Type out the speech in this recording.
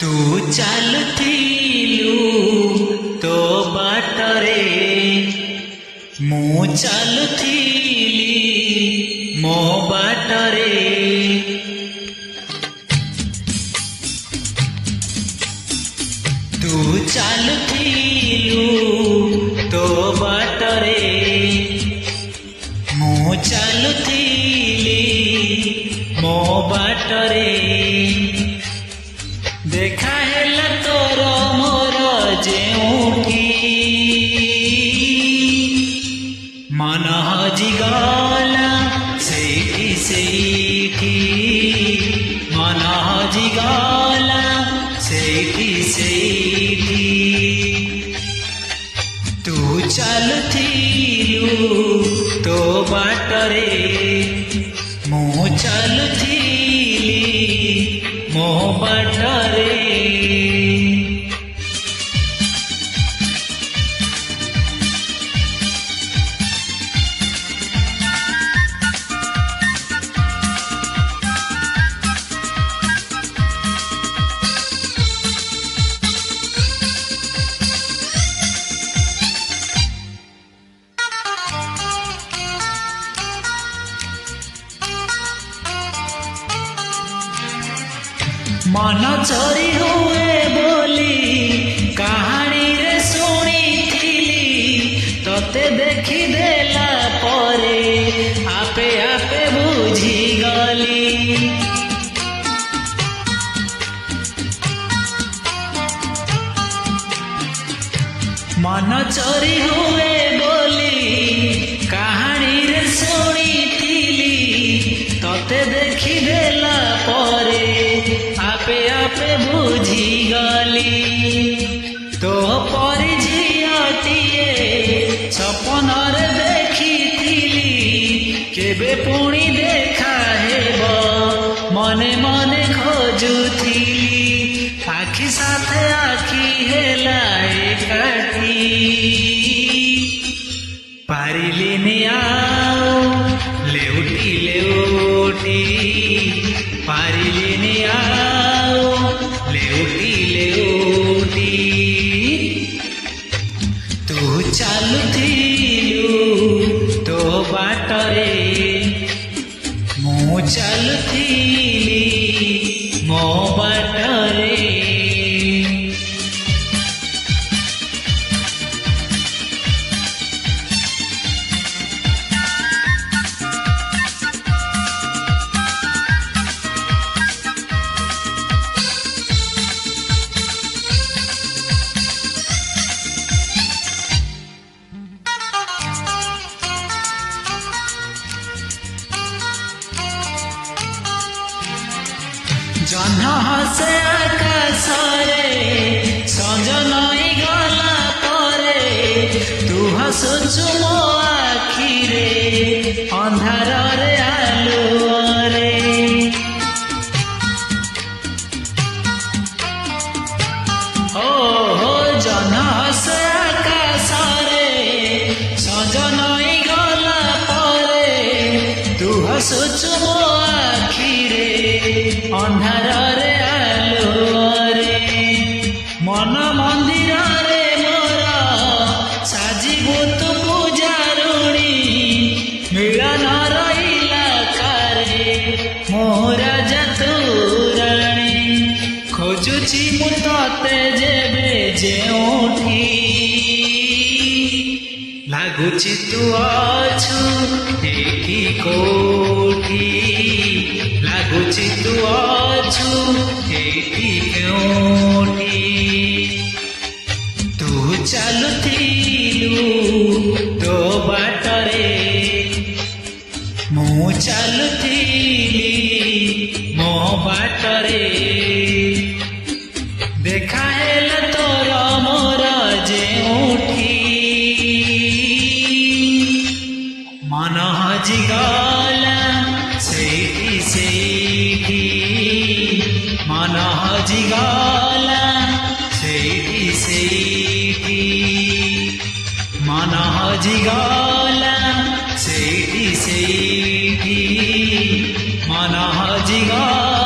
तू चालुथिलु तो बाटरे मु चालुथिली मो बाटरे तू चालुथिलु तो बाटरे मु चालुथिली मो बाटरे देखा हेला तोर मोर जेउठी मन हजिगला सेठी सेठी मन हजिगला सेठी सेठी तू चालुथिलु तो बाटरे मु चालुथिली मो बाटरे मन चोरी हुए बोली कहानी रे शुणी तोते देखी देला परे आपे आपे बुझी गली मन चोरी हुए बोली कहानी रे शुणी तोते देखी देला परे आपे आपे बुझी गली तो परी झियटिए सपन रे देखिथिली केबे पुणी देखा हेब मने मने खोजुथिली आखि साथे आखि हेला एकाठी पारिलिनी आओ लेउटी लेउटी पारिलिनी आओ लेउटी लेउटी तू चालुथिलु तो बाटरे मु चालुथिली मो बाटरे जह्न हसे आकाशरे सज नई गला परे तू हसुचु मो आखिरे अंधार रे आलुअरे हो हो जह्न हसे आकाशरे सज नई गला परे तू हसुचु मो आखिरे अंधार रे आलोरे मन मंदिर रे मोर साजिबु तू पूजारुणी मिलन रहिला कारे मोरा जतुराणी खोजुची मु तते जेबे जेउठी लागुची तू अछु एकी कोठी लागुची तू अछु एठी केउठी तू चालुथिलु तो बाटरे मु चालुथिली मो बाटरे देखा हेला तोर मोर जेउठी मन हजिगला सेठी सेठी मन हजिगला सेठी सेठी मन हजिगला सेठी सेठी मन हजिगला